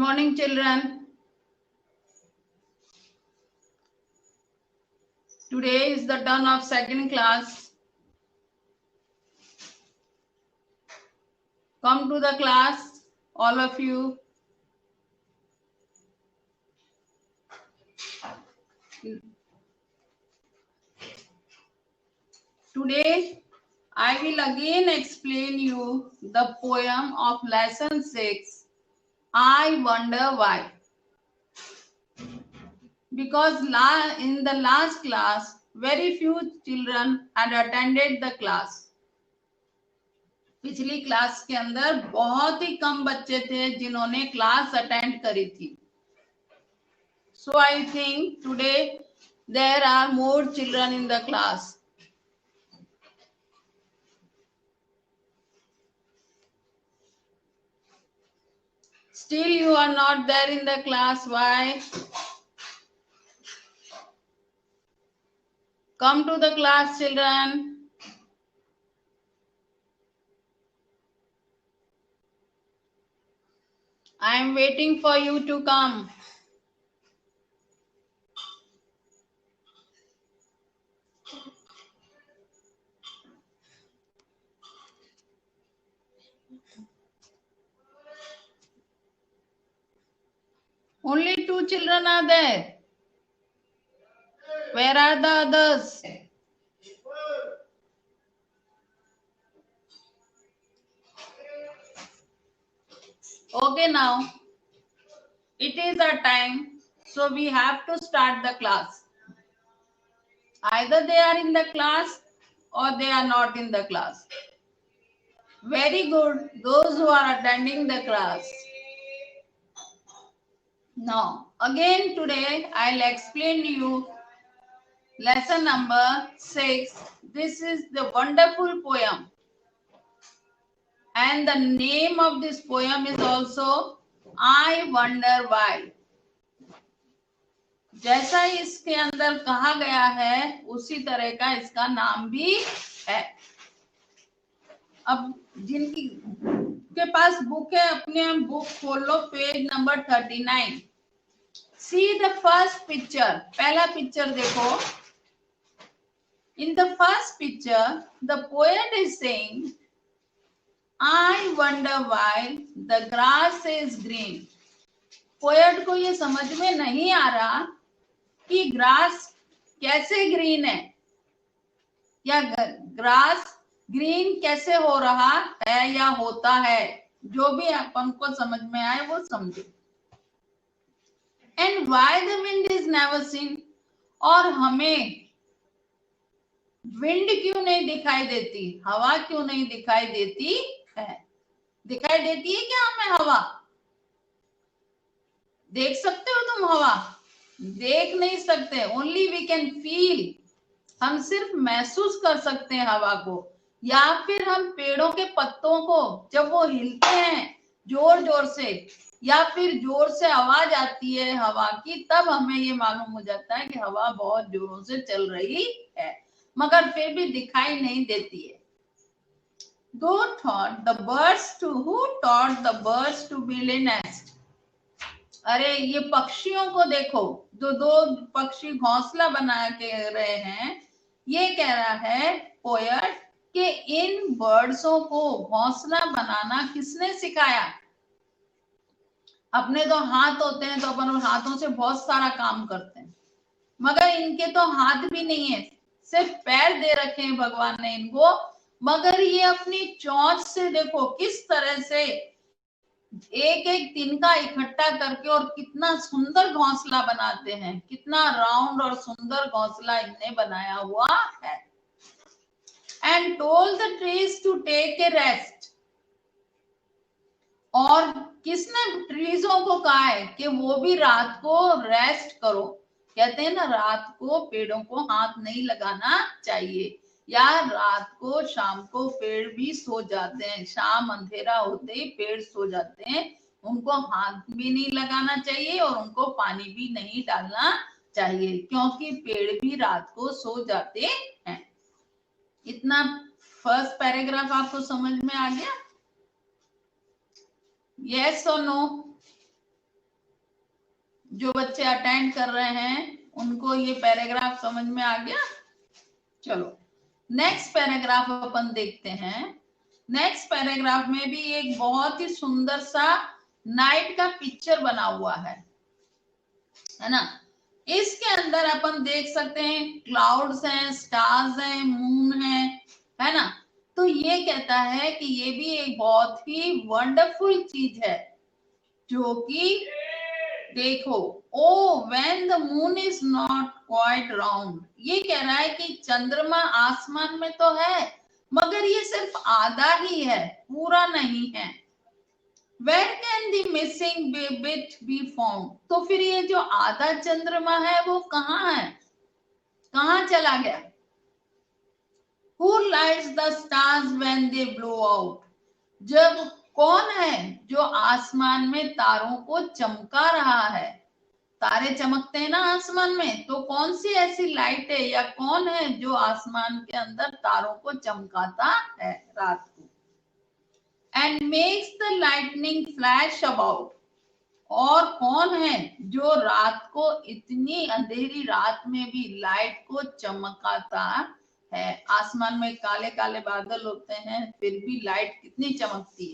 morning, children. Today is the turn of second class. Come to the class, all of you. Today, I will again explain you the poem of lesson 6, I Wonder Why. Because in the last class, very few children had attended the class. पिछली class के अंदर बहुत ही कम बच्चे थे जिन्होंने class attend करी थी. So I think today there are more children in the class. Still you are not there in the class. Why? Come to the class, children. I am waiting for you to come. Only 2 children are there. Where are the others? Okay, now it is our time, so we have to start the class. Either they are in the class or they are not in the class. Very good, those who are attending the class. Now, again today I'll explain to you lesson number 6. This is the wonderful poem. And the name of this poem is also I Wonder Why. जैसा इसके अंदर कहा गया है उसी तरह का इसका नाम भी है. अब जिनकी के पास बुक है अपने बुक खोलो, page number 39. See the first picture. पहला पिक्चर देखो. In the first picture, the poet is saying, I wonder why the grass is green. Poet को ये समझ में नहीं आ रहा कि ग्रास कैसे ग्रीन है या ग्रास ग्रीन कैसे हो रहा है या होता है. जो भी अपन को समझ में आए वो समझे. And why the wind is never seen. और हमें विंड क्यों नहीं दिखाई देती, हवा क्यों नहीं दिखाई देती है. दिखाई देती है क्या हमें हवा? देख सकते हो तुम हवा? देख नहीं सकते. Only we can feel. हम सिर्फ महसूस कर सकते हैं हवा को. या फिर हम पेड़ों के पत्तों को जब वो हिलते हैं जोर जोर से या फिर जोर से आवाज आती है हवा की, तब हमें ये मालूम हो जाता है कि हवा बहुत जोरों से चल रही है, मगर फिर भी दिखाई नहीं देती है. Who taught the birds to build a nest? अरे ये पक्षियों को देखो, जो 2 पक्षी घोंसला बना के रहे हैं. ये कह रहा है पोएट कि इन बर्ड्सों को घोंसला बनाना किसने सिखाया. अपने तो हाथ होते हैं तो अपन हाथों से बहुत सारा काम करते हैं, मगर इनके तो हाथ भी नहीं है, सिर्फ पैर दे रखे हैं भगवान ने इनको. मगर ये अपनी चोंच से देखो किस तरह से एक एक तिनका इकट्ठा करके और कितना सुंदर घोंसला बनाते हैं. कितना राउंड और सुंदर घोंसला इनने बनाया हुआ है. And told the trees to take a rest. और किसने ट्रीजों को कहा है कि वो भी रात को रेस्ट करो. कहते हैं ना, रात को पेड़ों को हाथ नहीं लगाना चाहिए, या रात को शाम को पेड़ भी सो जाते हैं. शाम अंधेरा होते ही पेड़ सो जाते हैं. उनको हाथ भी नहीं लगाना चाहिए और उनको पानी भी नहीं डालना चाहिए, क्योंकि पेड़ भी रात को सो जाते हैं. इतना फर्स्ट पैराग्राफ आपको समझ में आ गया? यस और नो? जो बच्चे अटेंड कर रहे हैं उनको ये पैराग्राफ समझ में आ गया। चलो नेक्स्ट पैराग्राफ अपन देखते हैं। नेक्स्ट पैराग्राफ में भी एक बहुत ही सुंदर सा नाइट का पिक्चर बना हुआ है ना। इसके अंदर अपन देख सकते हैं क्लाउड्स हैं, स्टार्स हैं, मून है ना। तो ये कहता है कि ये भी एक बहुत ही वंडरफुल चीज है जो कि देखो, oh when the moon is not quite round, ये कह रहा है कि चंद्रमा आसमान में तो है मगर ये सिर्फ आधा ही है, पूरा नहीं है। Where can the missing bit be found? तो फिर ये जो आधा चंद्रमा है वो कहाँ है, कहाँ चला गया? Who lights the stars when they blow out? जब कौन है जो आसमान में तारों को चमका रहा है? तारे चमकते हैं ना आसमान में, तो कौन सी ऐसी लाइट है या कौन है जो आसमान के अंदर तारों को चमकाता है रात को? And makes the lightning flash about. और कौन है जो रात को, इतनी अंधेरी रात में भी लाइट को चमकाता है? आसमान में काले काले बादल होते हैं फिर भी लाइट कितनी चमकती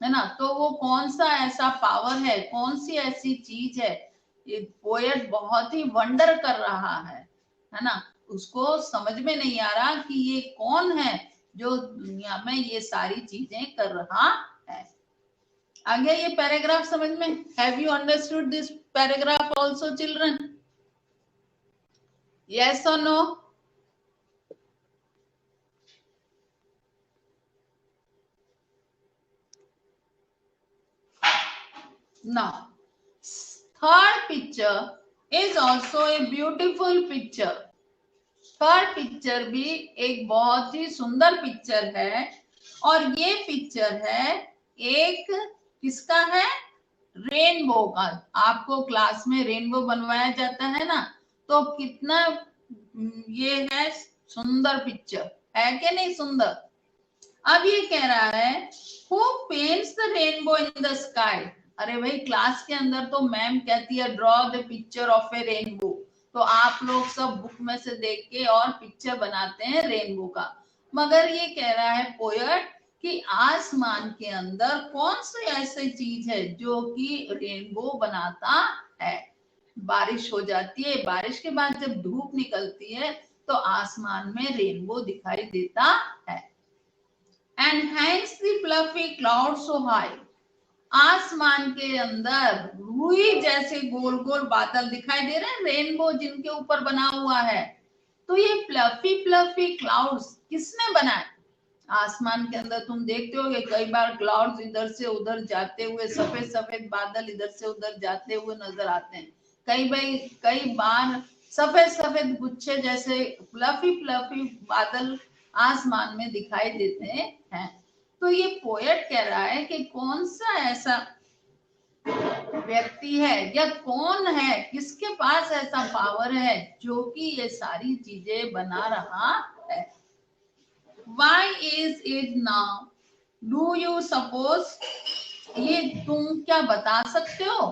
है ना। तो वो कौन सा ऐसा पावर है, कौन सी ऐसी चीज है? ये पोएट बहुत ही वंडर कर रहा है ना। उसको समझ में नहीं आ रहा कि ये कौन है जो दुनिया में ये सारी चीजें कर रहा है। आगे ये पैराग्राफ समझ में? Have you understood this paragraph also children? Yes और no? Now third picture is also a beautiful picture. Third picture भी एक बहुत ही सुंदर पिक्चर है और ये पिक्चर है एक किसका है? रेनबो का। आपको क्लास में रेनबो बनवाया जाता है ना, तो कितना ये है सुंदर पिक्चर है कि नहीं सुंदर? अब ये कह रहा है who paints the rainbow in the sky. अरे भाई क्लास के अंदर तो मैम कहती है draw the picture of A rainbow, तो आप लोग सब बुक में से देख के और पिक्चर बनाते हैं रेनबो का। मगर ये कह रहा है पोएट कि आसमान के अंदर कौन सी ऐसी चीज है जो कि रेनबो बनाता है? बारिश हो जाती है, बारिश के बाद जब धूप निकलती है तो आसमान में रेनबो दिखाई देता है। And hangs the fluffy cloud so high. आसमान के अंदर रुई जैसे गोल गोल बादल दिखाई दे रहे हैं, रेनबो जिनके ऊपर बना हुआ है। तो ये फ्लफी फ्लफी क्लाउड्स किसने बनाए? आसमान के अंदर तुम देखते हो कि कई बार क्लाउड्स इधर से उधर जाते हुए, सफेद सफेद बादल इधर से उधर जाते हुए नजर आते हैं। कई बार सफेद सफेद गुच्छे जैसे फ्लफी फ्लफी बादल आसमान में दिखाई देते हैं। तो ये पोएट कह रहा है कि कौन सा ऐसा व्यक्ति है या कौन है, किसके पास ऐसा पावर है जो कि ये सारी चीजें बना रहा है। Why is it now? Do you suppose? ये तुम क्या बता सकते हो?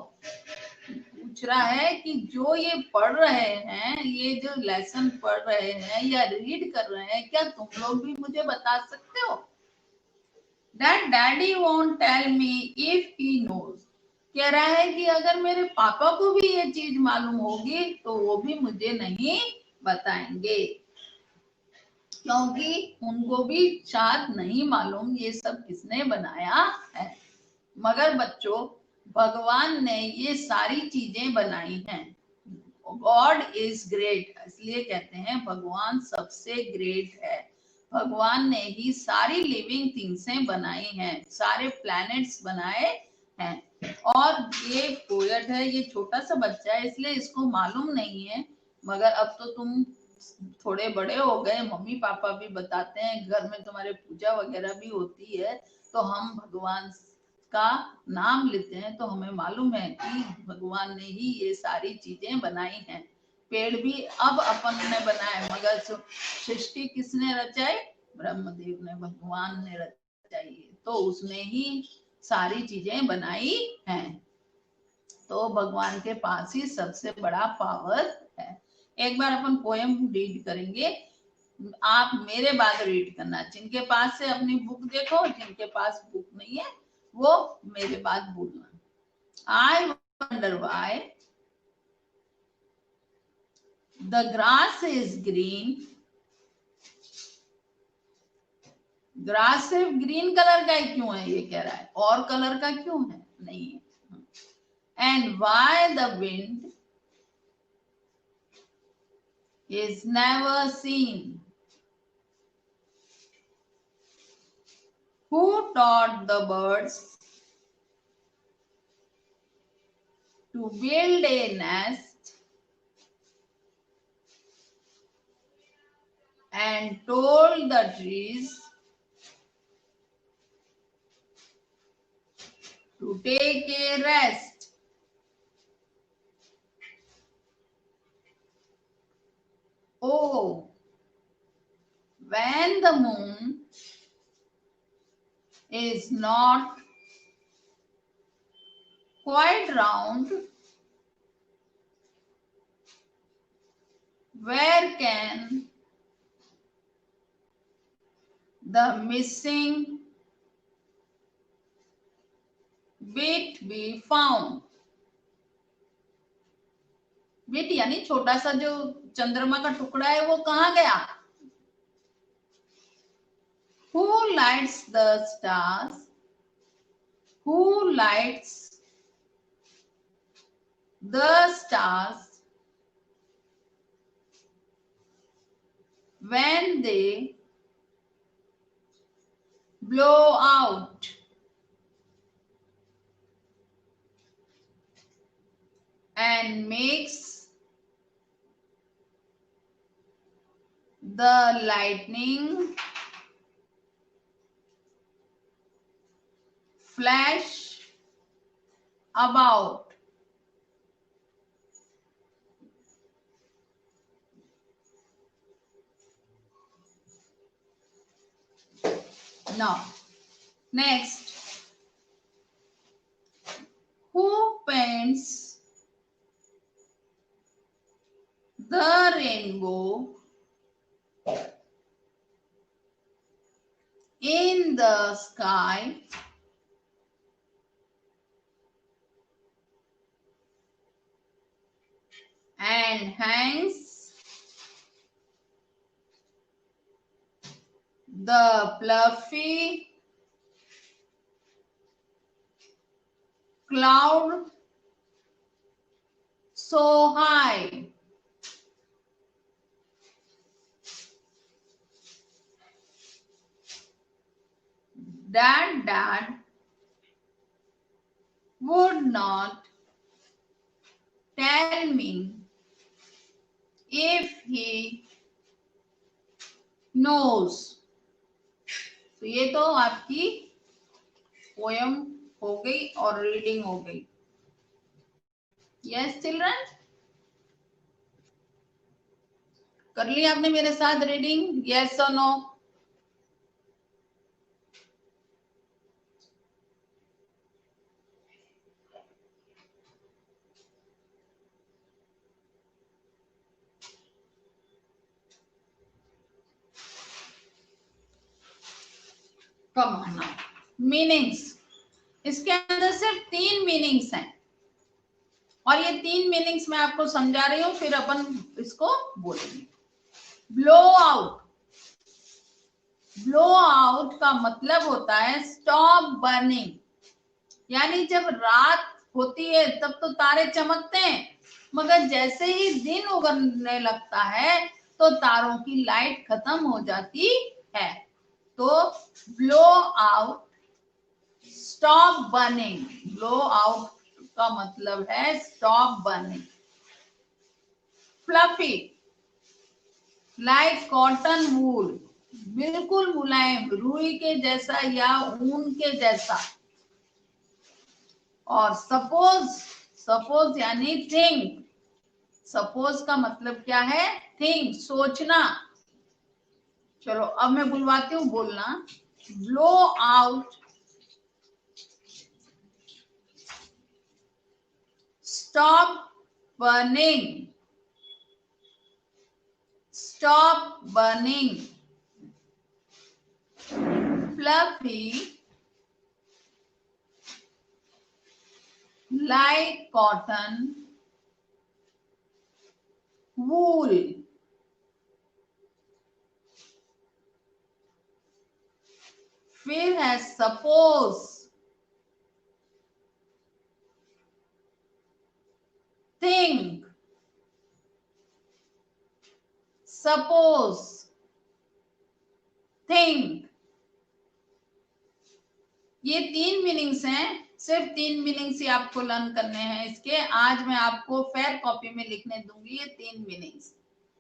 पूछ रहा है कि जो ये पढ़ रहे हैं, ये जो लेसन पढ़ रहे हैं या रीड कर रहे हैं, क्या तुम लोग भी मुझे बता सकते हो? That daddy won't tell me if he knows. कह रहा है कि अगर मेरे पापा को भी ये चीज मालूम होगी तो वो भी मुझे नहीं बताएंगे, क्योंकि उनको भी शायद नहीं मालूम ये सब किसने बनाया है। मगर बच्चों, भगवान ने ये सारी चीजें बनाई हैं। गॉड इज ग्रेट, इसलिए कहते हैं भगवान सबसे ग्रेट है। भगवान ने ही सारी लिविंग थिंग्सें बनाई हैं, सारे प्लैनेट्स बनाए हैं। और ये पोएट है, ये छोटा सा बच्चा है इसलिए इसको मालूम नहीं है, मगर अब तो तुम थोड़े बड़े हो गए, मम्मी पापा भी बताते हैं, घर में तुम्हारे पूजा वगैरह भी होती है, तो हम भगवान का नाम लेते हैं तो हमें मालूम है कि भगवान ने ही ये सारी चीजें बनाई हैं। पेड़ भी अब अपन ने बनाए, मगर सृष्टि किसने रचाई? ब्रह्मदेव ने, भगवान ने रचाई, तो उसने ही सारी चीजें बनाई हैं। तो भगवान के पास ही सबसे बड़ा पावर है। एक बार अपन पोएम रीड करेंगे, आप मेरे बाद रीड करना। जिनके पास से अपनी बुक देखो, जिनके पास बुक नहीं है वो मेरे बाद बोलना। आई wonder why the grass is green. Grass सिर्फ ग्रीन कलर का ही क्यों है, ये कह रहा है, और कलर का क्यों है, नहीं है। And why the wind is never seen. Who taught the birds to build a nest and told the trees to take a rest? Oh, when the moon is not quite round, where can the missing bit be found? Bit यानी छोटा सा जो चंद्रमा का टुकड़ा है वो कहाँ गया? Who lights the stars? Who lights the stars when they blow out? And makes the lightning flash about? Now, next, who paints the rainbow in the sky and hangs the fluffy cloud so high? Dad would not tell me if he knows. तो ये तो आपकी poem हो गई और reading हो गई। Yes children, कर ली आपने मेरे साथ रीडिंग? यस और no? Come on now, meanings. इसके अंदर सिर्फ 3 मीनिंग्स हैं और ये 3 मीनिंग्स मैं आपको समझा रही हूं, फिर अपन इसको बोलेंगे। Blow out. ब्लो आउट का मतलब होता है स्टॉप बर्निंग, यानी जब रात होती है तब तो तारे चमकते हैं, मगर जैसे ही दिन उगने लगता है तो तारों की लाइट खत्म हो जाती है। तो blow out, stop burning. Blow out का मतलब है stop burning. Fluffy, like cotton wool, बिल्कुल मुलायम, रुई के जैसा या ऊन के जैसा। और सपोज, सपोज यानी थिंक। सपोज का मतलब क्या है? थिंक, सोचना। चलो अब मैं बुलवाती हूँ, बोलना। Blow out stop burning, stop burning. Fluffy like cotton, wool. फिर है suppose, think, suppose, think. ये 3 मीनिंग्स हैं, सिर्फ 3 मीनिंग्स ही आपको लर्न करने हैं इसके। आज मैं आपको फेयर कॉपी में लिखने दूंगी ये 3 मीनिंग्स।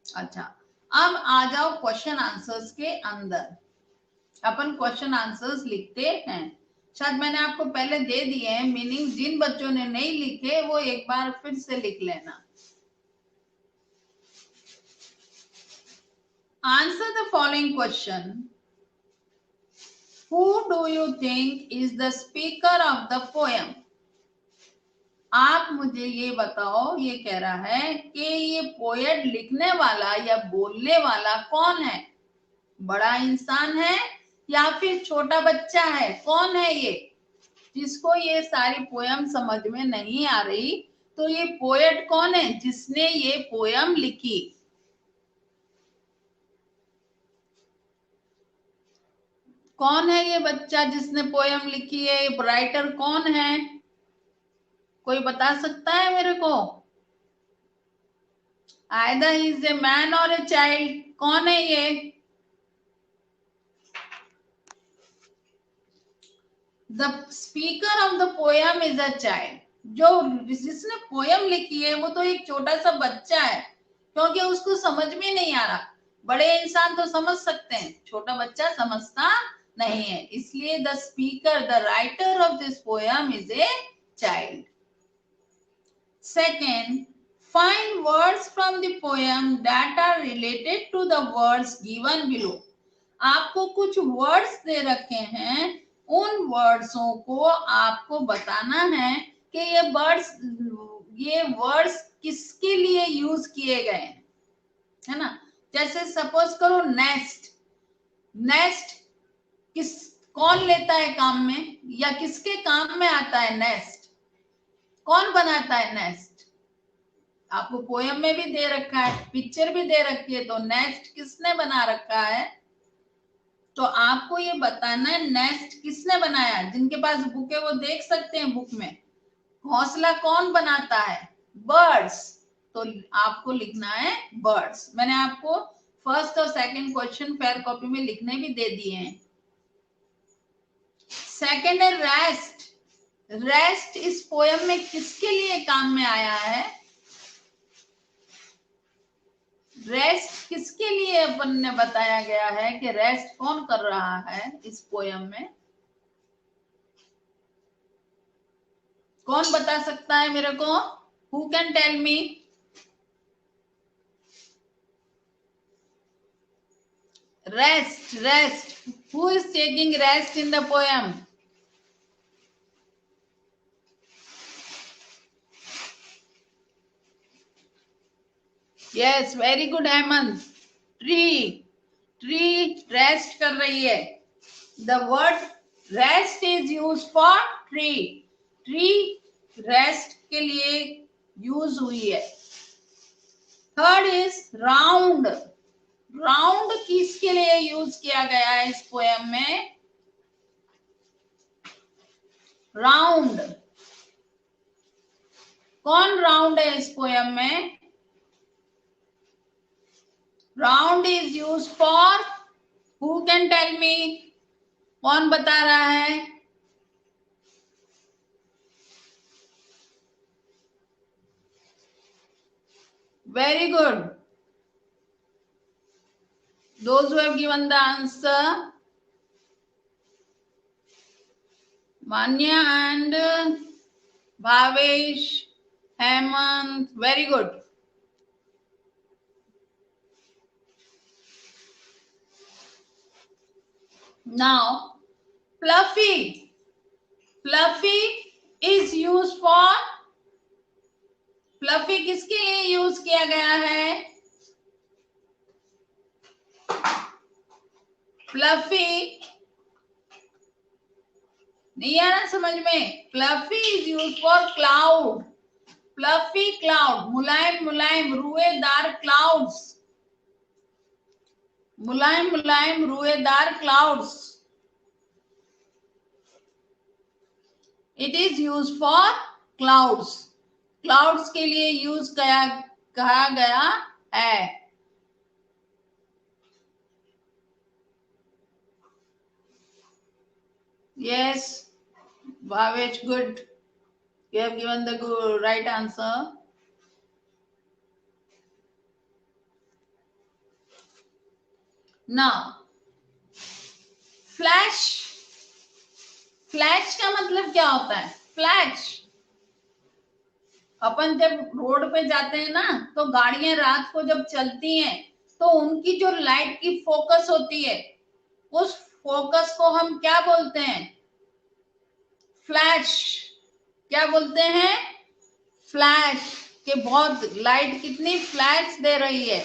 अच्छा, अब आ जाओ क्वेश्चन आंसर्स के अंदर। अपन क्वेश्चन आंसर्स लिखते हैं। शायद मैंने आपको पहले दे दिए हैं मीनिंग, जिन बच्चों ने नहीं लिखे वो एक बार फिर से लिख लेना। Answer the following question. Who do you think is the speaker of the poem? आप मुझे ये बताओ, ये कह रहा है कि ये पोएट लिखने वाला या बोलने वाला कौन है? बड़ा इंसान है या फिर छोटा बच्चा है? कौन है ये जिसको ये सारी पोयम समझ में नहीं आ रही? तो ये पोएट कौन है जिसने ये पोयम लिखी? कौन है ये बच्चा जिसने पोयम लिखी है? राइटर कौन है? कोई बता सकता है मेरे को? Either he is a man or a child. कौन है ये? The speaker of the poem is a child. जो जिसने पोयम लिखी है वो तो एक छोटा सा बच्चा है, क्योंकि उसको समझ में नहीं आ रहा। बड़े इंसान तो समझ सकते हैं, छोटा बच्चा समझता नहीं है, इसलिए the speaker, the writer of this poem is a child. Second, find words from the poem that are related to the words given below. आपको कुछ वर्ड्स दे रखे हैं, उन वर्ड्सों को आपको बताना है कि ये वर्ड्स किसके लिए यूज किए गए हैं, है ना? जैसे सपोज करो नेस्ट, नेस्ट कौन लेता है काम में, या किसके काम में आता है नेस्ट? कौन बनाता है नेस्ट? आपको पोयम में भी दे रखा है, पिक्चर भी दे रखी है, तो नेस्ट किसने बना रखा है? तो आपको ये बताना है नेस्ट किसने बनाया। जिनके पास बुक है वो देख सकते हैं बुक में। घोंसला कौन बनाता है? बर्ड्स। तो आपको लिखना है बर्ड्स। मैंने आपको फर्स्ट और सेकंड क्वेश्चन फेयर कॉपी में लिखने भी दे दिए हैं। सेकंड है रेस्ट। रेस्ट इस पोयम में किसके लिए काम में आया है? रेस्ट किसके लिए अपन ने बताया गया है कि रेस्ट कौन कर रहा है इस पोयम में? कौन बता सकता है मेरे को? Who can tell me? Rest, rest, who is taking rest in the poem? Yes, very good Hemant. Tree, tree rest कर रही है। The word rest is use for tree. Tree rest के लिए यूज हुई है। Third is round. राउंड किसके लिए use किया गया है इस पोयम में? राउंड, कौन राउंड है इस पोयम में? Round is use for, who can tell me? कौन बता रहा है? Very good, those who have given the answer, Manya and Bhavesh, Hemant, very good. Now, fluffy. Fluffy is used for fluffy किसके लिए use किया गया है? फ्लफी नहीं आना समझ में? Fluffy is use for cloud. Fluffy cloud, मुलायम मुलायम रुएदार क्लाउड्स, मुलायम मुलायम रुएदार clouds. It is use for clouds, clouds के लिए यूज कहा गया है। Yes, Bhavesh, good. You have given the good, right answer. Now, flash. Flash का मतलब क्या होता है? फ्लैश, अपन जब रोड पे जाते हैं ना, तो गाड़ियां रात को जब चलती हैं तो उनकी जो लाइट की फोकस होती है, उस फोकस को हम क्या बोलते हैं? फ्लैश। क्या बोलते हैं? फ्लैश। कि बहुत लाइट कितनी फ्लैश दे रही है,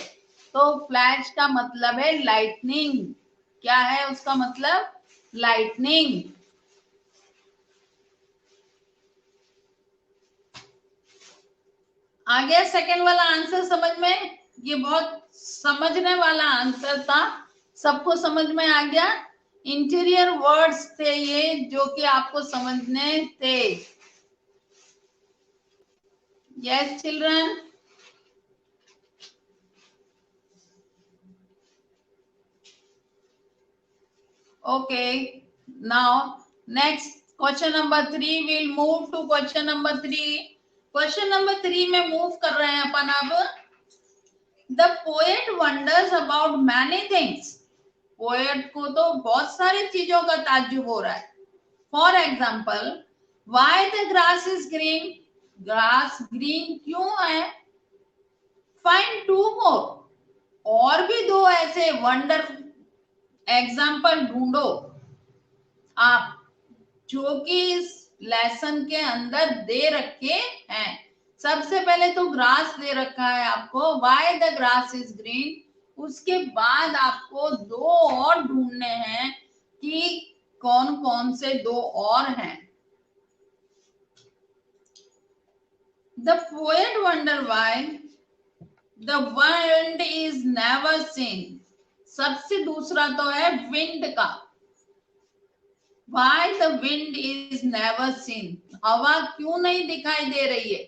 तो फ्लैश का मतलब है लाइटनिंग। क्या है उसका मतलब? लाइटनिंग। आ गया सेकंड वाला आंसर समझ में? ये बहुत समझने वाला आंसर था, सबको समझ में आ गया? इंटीरियर वर्ड्स थे ये जो कि आपको समझने थे। Yes children, okay. Now next question number 3, will move to question number 3। Question number 3 में मूव कर रहे हैं अपन अब। The poet wonders about many things. Poet को तो बहुत सारी चीजों का ताज्जुब हो रहा है। For example, why the grass is green. Grass green क्यों है? फाइंड टू मोर। और भी दो ऐसे वंडर एग्जाम्पल ढूंढो आप, जो कि इस लेसन के अंदर दे रखे हैं। सबसे पहले तो ग्रास दे रखा है आपको, why the grass is green. उसके बाद आपको दो और ढूंढने हैं कि कौन कौन से दो और हैं। The poet wonder why the wind is never seen. सबसे दूसरा तो है विंड का। Why the wind is never seen? हवा क्यों नहीं दिखाई दे रही है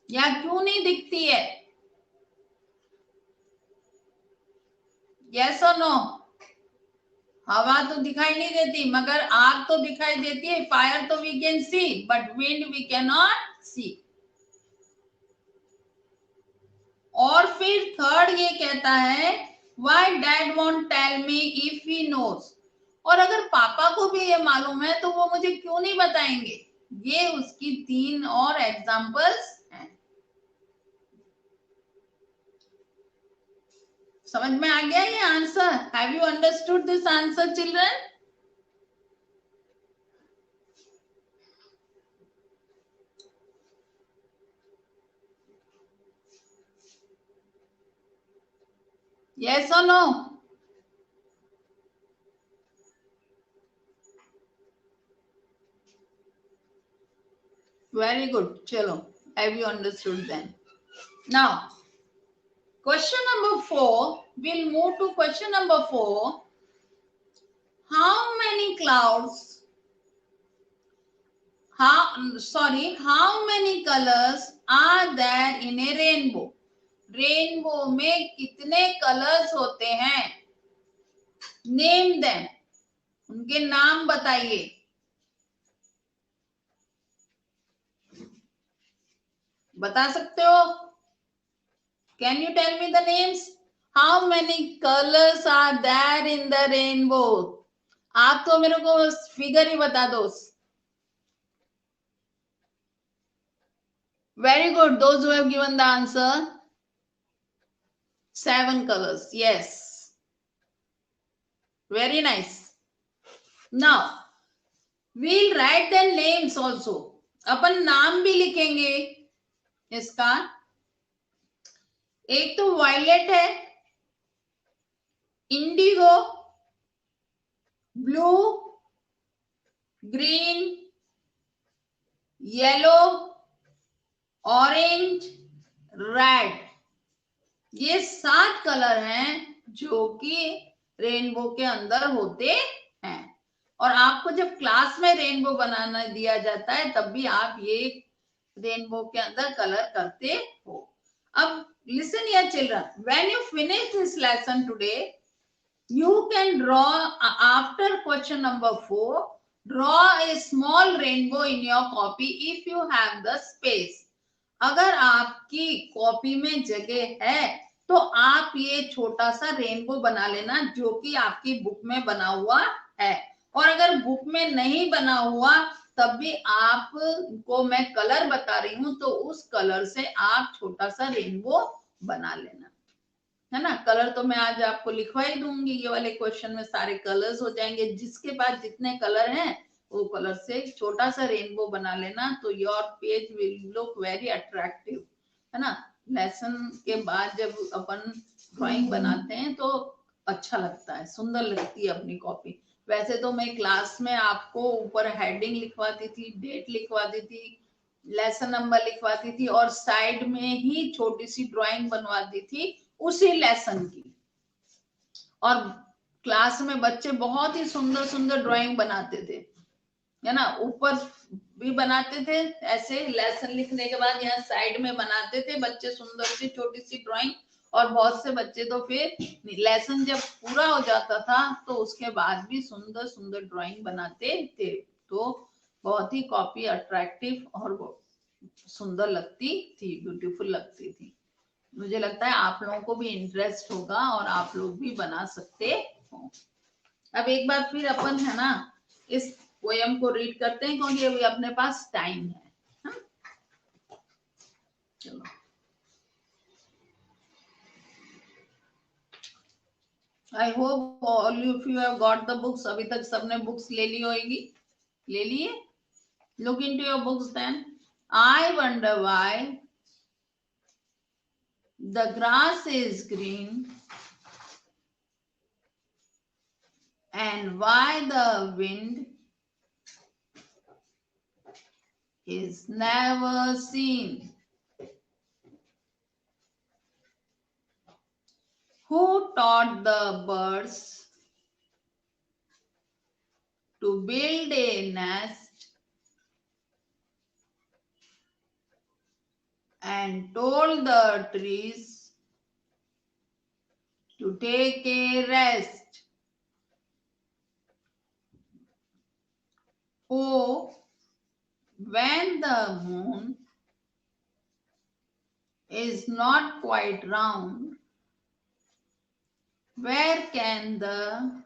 या क्यों नहीं दिखती है? Yes or no? हवा तो दिखाई नहीं देती, मगर आग तो दिखाई देती है। फायर तो we can see, but wind we cannot see. और फिर थर्ड ये कहता है, why dad won't tell me if he knows? और अगर पापा को भी ये मालूम है तो वो मुझे क्यों नहीं बताएंगे? ये उसकी तीन और एग्जाम्पल्स हैं। समझ में आ गया ये answer? Have you understood this answer children? Yes और नो? वेरी गुड, चलो, have you understood then? Now question number 4, we'll move to question number 4. How many clouds, how many colors are there in a rainbow? Rainbow में कितने colours होते हैं? Name them, उनके नाम बताइए। बता सकते हो? Can you tell me the names? How many colors are there in the rainbow? आप तो मेरे को फिगर ही बता दो। Very good, those who have given the answer. 7 colors, yes. Very nice. Now we'll write their names also. अपन नाम भी लिखेंगे, इसका एक तो वायलेट है, Indigo, blue, green, yellow, orange, red, ये 7 कलर हैं जो कि रेनबो के अंदर होते हैं। और आपको जब क्लास में रेनबो बनाना दिया जाता है तब भी आप ये रेनबो के अंदर कलर करते हो। अब listen here children, when you finish this lesson today, you can draw after question number 4, draw a small rainbow in your copy if you have the space. अगर आपकी कॉपी में जगह है तो आप ये छोटा सा रेनबो बना लेना जो कि आपकी बुक में बना हुआ है। और अगर बुक में नहीं बना हुआ तब भी आपको मैं कलर बता रही हूं तो उस कलर से आप छोटा सा रेनबो बना लेना, है ना। कलर तो मैं आज आपको लिखवा ही दूंगी, ये वाले क्वेश्चन में सारे कलर्स हो जाएंगे। जिसके पास जितने कलर हैं वो कलर से छोटा सा रेनबो बना लेना, तो your page will look very attractive, है ना। लेसन के बाद जब अपन ड्राइंग बनाते हैं तो अच्छा लगता है, सुंदर लगती है अपनी कॉपी। वैसे तो मैं क्लास में आपको ऊपर हेडिंग लिखवाती थी, डेट लिखवाती थी, लेसन नंबर लिखवाती थी और साइड में ही छोटी सी ड्राइंग बनवाती थी उसी लेसन की। और क्लास में बच्चे बहुत ही सुंदर सुंदर ड्राइंग बनाते थे, है ना। ऊपर भी बनाते थे ऐसे लेसन लिखने के बाद, यहाँ साइड में बनाते थे बच्चे सुंदर सी छोटी सी ड्राइंग। और बहुत से बच्चे तो फिर लेसन जब पूरा हो जाता था तो उसके बाद भी सुंदर सुंदर ड्राइंग बनाते थे। तो बहुत ही कॉपी अट्रैक्टिव और सुंदर लगती थी, ब्यूटीफुल लगती थी। मुझे लगता है आप लोगों को भी इंटरेस्ट होगा और आप लोग भी बना सकते हो। अब एक बार फिर अपन, है ना, इस पोयम को रीड करते हैं क्योंकि अभी अपने पास टाइम है। हाँ? चलो, I hope all of you have got the books. अभी तक सबने बुक्स ले ली होगी, ले लिए? Look into your books then. I wonder why the grass is green and why the wind is never seen. Who taught the birds to build a nest and told the trees to take a rest? Oh, when the moon is not quite round, where can the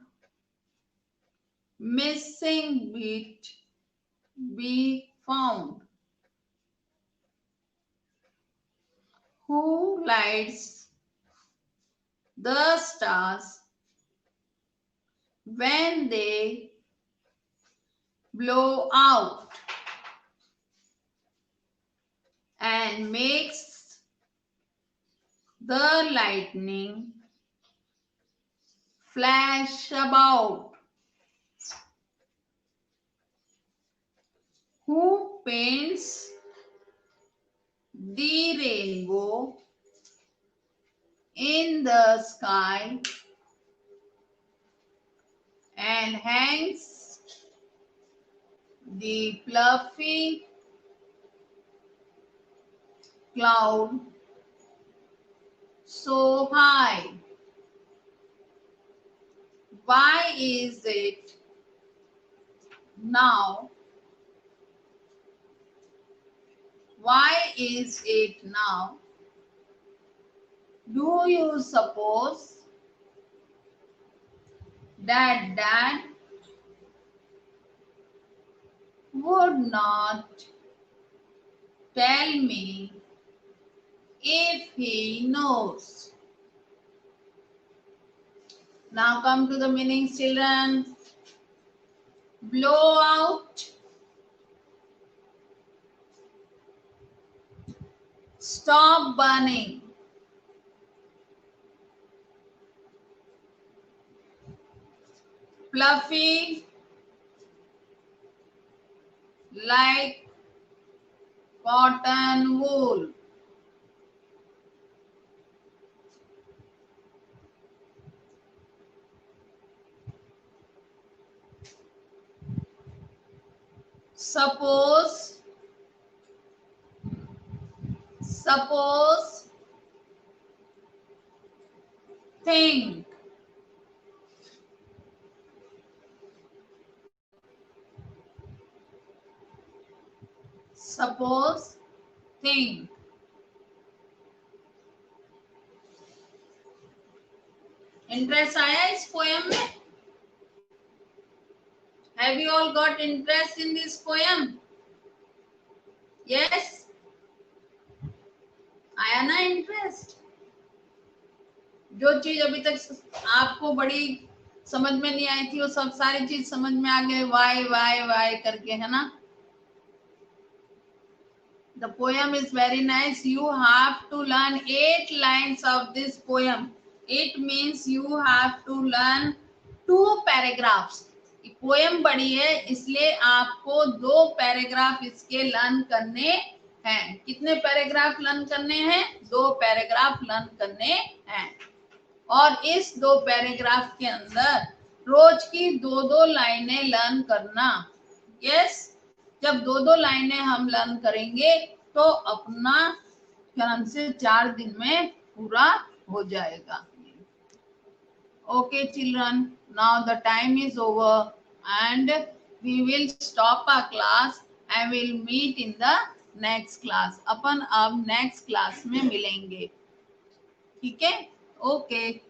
missing bit be found? Who lights the stars when they blow out and makes the lightning flash about? Who paints the rainbow in the sky and hangs the fluffy cloud so high? Why is it now? Why is it now? Do you suppose that Dad would not tell me if he knows? Now come to the meanings, children. Blow out, stop burning, fluffy like cotton wool, suppose think, suppose think. Interest आया इस poem में? Have you all got interest in this poem? Yes? आया ना interest? जो चीज अभी तक आपको बड़ी समझ में नहीं आई थी वो सब सारी चीज समझ में आ गए, वाई वाई वाई करके, है ना? The poem is very nice. You have to learn 8 lines of this poem. It means you have to learn 2 paragraphs. Poem बड़ी है इसलिए आपको 2 पैराग्राफ इसके लर्न करने हैं. कितने पैराग्राफ लर्न करने हैं? 2 पैराग्राफ लर्न करने हैं. और इस 2 पैराग्राफ के अंदर रोज की 2-2 लाइनें लर्न करना. यस, जब 2-2 लाइनें हम लर्न करेंगे तो अपना ध्यान से 4 दिन में पूरा हो जाएगा. Okay children, now the time is over and we will stop our class and we'll meet in the next class. अपन अब next class में मिलेंगे. ठीक है? Okay.